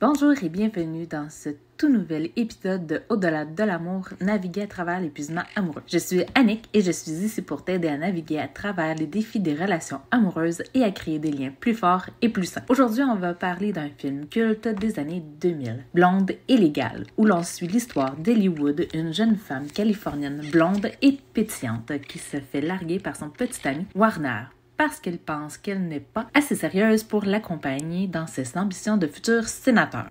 Bonjour et bienvenue dans ce tout nouvel épisode de Au-delà de l'amour, naviguer à travers l'épuisement amoureux. Je suis Annick et je suis ici pour t'aider à naviguer à travers les défis des relations amoureuses et à créer des liens plus forts et plus sains. Aujourd'hui, on va parler d'un film culte des années 2000, Blonde et légale, où l'on suit l'histoire d'Ellie Wood, une jeune femme californienne blonde et pétillante qui se fait larguer par son petit ami Warner, parce qu'elle pense qu'elle n'est pas assez sérieuse pour l'accompagner dans ses ambitions de futur sénateur.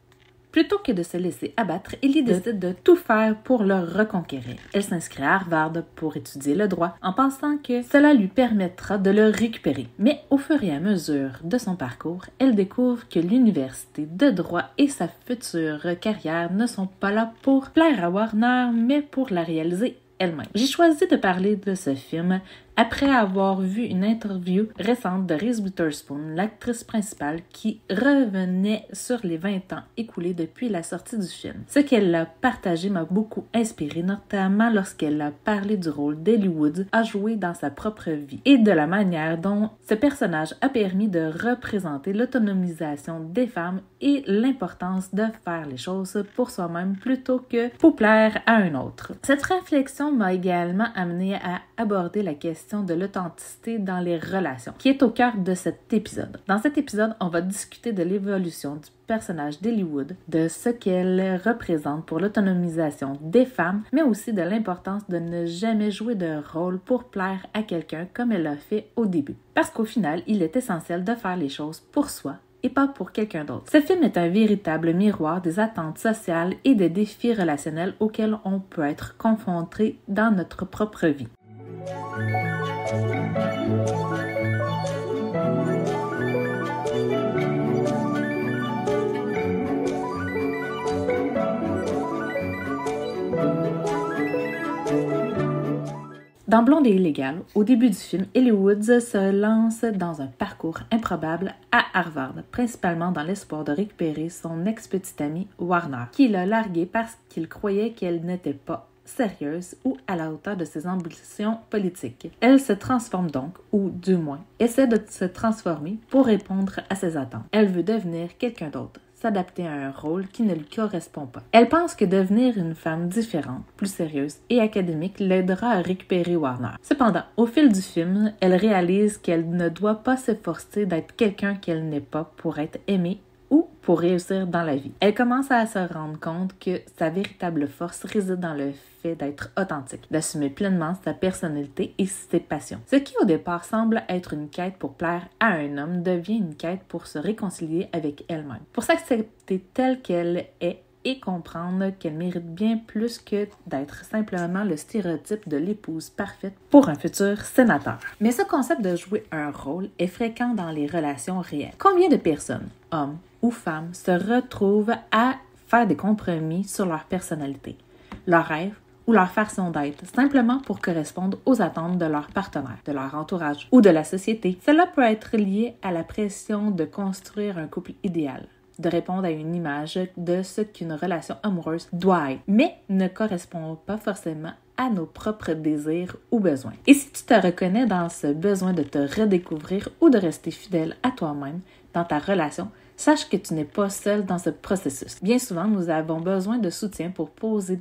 Plutôt que de se laisser abattre, Ellie décide de tout faire pour le reconquérir. Elle s'inscrit à Harvard pour étudier le droit en pensant que cela lui permettra de le récupérer. Mais au fur et à mesure de son parcours, elle découvre que l'université de droit et sa future carrière ne sont pas là pour plaire à Warner, mais pour la réaliser elle-même. J'ai choisi de parler de ce film après avoir vu une interview récente de Reese Witherspoon, l'actrice principale, qui revenait sur les 20 ans écoulés depuis la sortie du film. Ce qu'elle a partagé m'a beaucoup inspiré, notamment lorsqu'elle a parlé du rôle d'Ellie Wood à jouer dans sa propre vie et de la manière dont ce personnage a permis de représenter l'autonomisation des femmes et l'importance de faire les choses pour soi-même plutôt que pour plaire à un autre. Cette réflexion m'a également amené à aborder la question de l'authenticité dans les relations, qui est au cœur de cet épisode. Dans cet épisode, on va discuter de l'évolution du personnage d'Ellie Wood, de ce qu'elle représente pour l'autonomisation des femmes, mais aussi de l'importance de ne jamais jouer de rôle pour plaire à quelqu'un comme elle l'a fait au début. Parce qu'au final, il est essentiel de faire les choses pour soi et pas pour quelqu'un d'autre. Ce film est un véritable miroir des attentes sociales et des défis relationnels auxquels on peut être confronté dans notre propre vie. Dans Blonde et légale, au début du film, Ellie Wood se lance dans un parcours improbable à Harvard, principalement dans l'espoir de récupérer son ex-petit ami Warner, qui l'a larguée parce qu'il croyait qu'elle n'était pas sérieuse ou à la hauteur de ses ambitions politiques. Elle se transforme donc, ou du moins, essaie de se transformer pour répondre à ses attentes. Elle veut devenir quelqu'un d'autre, s'adapter à un rôle qui ne lui correspond pas. Elle pense que devenir une femme différente, plus sérieuse et académique l'aidera à récupérer Warner. Cependant, au fil du film, elle réalise qu'elle ne doit pas s'efforcer d'être quelqu'un qu'elle n'est pas pour être aimée ou pour réussir dans la vie. Elle commence à se rendre compte que sa véritable force réside dans le fait d'être authentique, d'assumer pleinement sa personnalité et ses passions. Ce qui au départ semble être une quête pour plaire à un homme devient une quête pour se réconcilier avec elle-même, pour s'accepter telle qu'elle est et comprendre qu'elle mérite bien plus que d'être simplement le stéréotype de l'épouse parfaite pour un futur sénateur. Mais ce concept de jouer un rôle est fréquent dans les relations réelles. Combien de personnes, hommes ou femmes, se retrouvent à faire des compromis sur leur personnalité, leurs rêves ou leur façon d'être, simplement pour correspondre aux attentes de leur partenaire, de leur entourage ou de la société? Cela peut être lié à la pression de construire un couple idéal, de répondre à une image de ce qu'une relation amoureuse doit être, mais ne correspond pas forcément à nos propres désirs ou besoins. Et si tu te reconnais dans ce besoin de te redécouvrir ou de rester fidèle à toi-même dans ta relation, sache que tu n'es pas seul dans ce processus. Bien souvent, nous avons besoin de soutien pour poser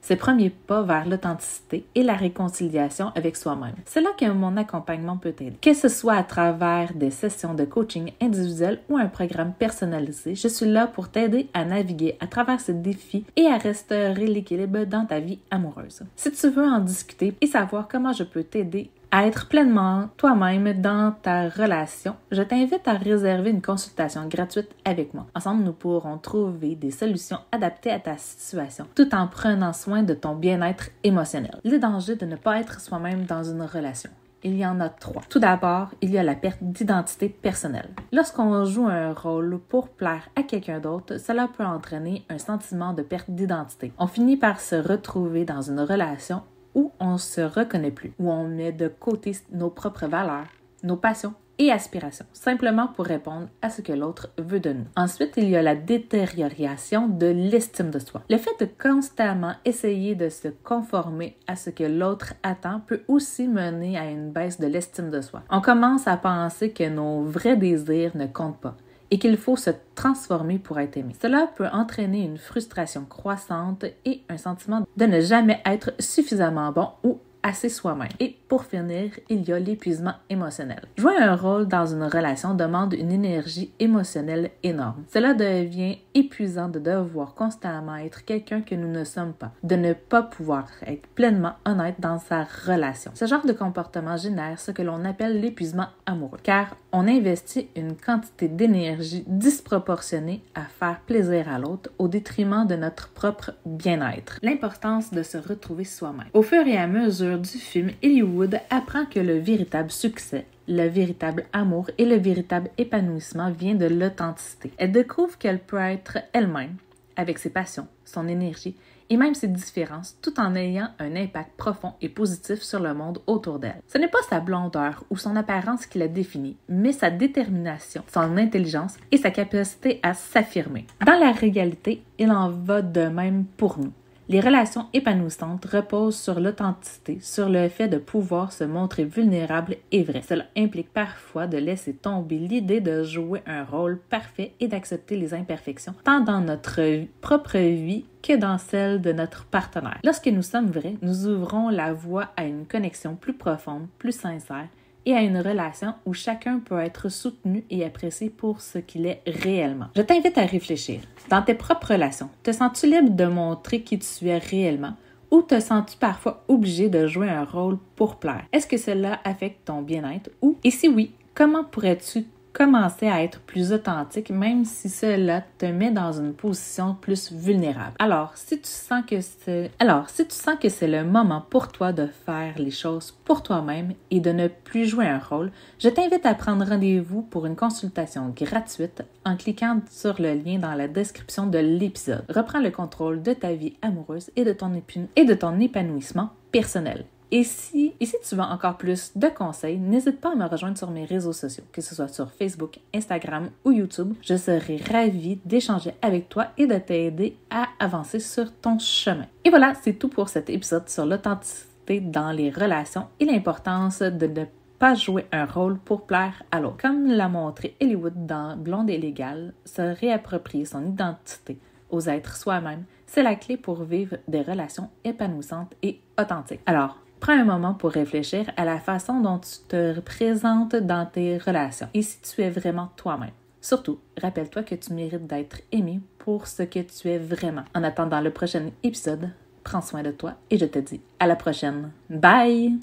ces premiers pas vers l'authenticité et la réconciliation avec soi-même. C'est là que mon accompagnement peut t'aider. Que ce soit à travers des sessions de coaching individuel ou un programme personnalisé, je suis là pour t'aider à naviguer à travers ces défis et à restaurer l'équilibre dans ta vie amoureuse. Si tu veux en discuter et savoir comment je peux t'aider à être pleinement toi-même dans ta relation, je t'invite à réserver une consultation gratuite avec moi. Ensemble, nous pourrons trouver des solutions adaptées à ta situation, tout en prenant soin de ton bien-être émotionnel. Les dangers de ne pas être soi-même dans une relation. Il y en a 3. Tout d'abord, il y a la perte d'identité personnelle. Lorsqu'on joue un rôle pour plaire à quelqu'un d'autre, cela peut entraîner un sentiment de perte d'identité. On finit par se retrouver dans une relation où on ne se reconnaît plus, où on met de côté nos propres valeurs, nos passions et aspirations, simplement pour répondre à ce que l'autre veut de nous. Ensuite, il y a la détérioration de l'estime de soi. Le fait de constamment essayer de se conformer à ce que l'autre attend peut aussi mener à une baisse de l'estime de soi. On commence à penser que nos vrais désirs ne comptent pas et qu'il faut se transformer pour être aimé. Cela peut entraîner une frustration croissante et un sentiment de ne jamais être suffisamment bon ou assez soi-même. Et pour finir, il y a l'épuisement émotionnel. Jouer un rôle dans une relation demande une énergie émotionnelle énorme. Cela devient épuisant de devoir constamment être quelqu'un que nous ne sommes pas, de ne pas pouvoir être pleinement honnête dans sa relation. Ce genre de comportement génère ce que l'on appelle l'épuisement amoureux, car on investit une quantité d'énergie disproportionnée à faire plaisir à l'autre au détriment de notre propre bien-être. L'importance de se retrouver soi-même. Au fur et à mesure du film, Hollywood apprend que le véritable succès, le véritable amour et le véritable épanouissement vient de l'authenticité. Elle découvre qu'elle peut être elle-même, avec ses passions, son énergie et même ses différences, tout en ayant un impact profond et positif sur le monde autour d'elle. Ce n'est pas sa blondeur ou son apparence qui la définit, mais sa détermination, son intelligence et sa capacité à s'affirmer. Dans la réalité, il en va de même pour nous. Les relations épanouissantes reposent sur l'authenticité, sur le fait de pouvoir se montrer vulnérable et vrai. Cela implique parfois de laisser tomber l'idée de jouer un rôle parfait et d'accepter les imperfections, tant dans notre propre vie que dans celle de notre partenaire. Lorsque nous sommes vrais, nous ouvrons la voie à une connexion plus profonde, plus sincère, et à une relation où chacun peut être soutenu et apprécié pour ce qu'il est réellement. Je t'invite à réfléchir. Dans tes propres relations, te sens-tu libre de montrer qui tu es réellement ou te sens-tu parfois obligé de jouer un rôle pour plaire? Est-ce que cela affecte ton bien-être ou, et si oui, comment pourrais-tu commencer à être plus authentique même si cela te met dans une position plus vulnérable? Alors, si tu sens que c'est le moment pour toi de faire les choses pour toi-même et de ne plus jouer un rôle, je t'invite à prendre rendez-vous pour une consultation gratuite en cliquant sur le lien dans la description de l'épisode. Reprends le contrôle de ta vie amoureuse et de ton épanouissement personnel. Et si tu veux encore plus de conseils, n'hésite pas à me rejoindre sur mes réseaux sociaux, que ce soit sur Facebook, Instagram ou YouTube. Je serai ravie d'échanger avec toi et de t'aider à avancer sur ton chemin. Et voilà, c'est tout pour cet épisode sur l'authenticité dans les relations et l'importance de ne pas jouer un rôle pour plaire à l'autre. Comme l'a montré Hollywood dans Blonde et Légale, se réapproprier son identité, oser être soi-même, c'est la clé pour vivre des relations épanouissantes et authentiques. Alors, prends un moment pour réfléchir à la façon dont tu te présentes dans tes relations et si tu es vraiment toi-même. Surtout, rappelle-toi que tu mérites d'être aimé pour ce que tu es vraiment. En attendant le prochain épisode, prends soin de toi et je te dis à la prochaine. Bye!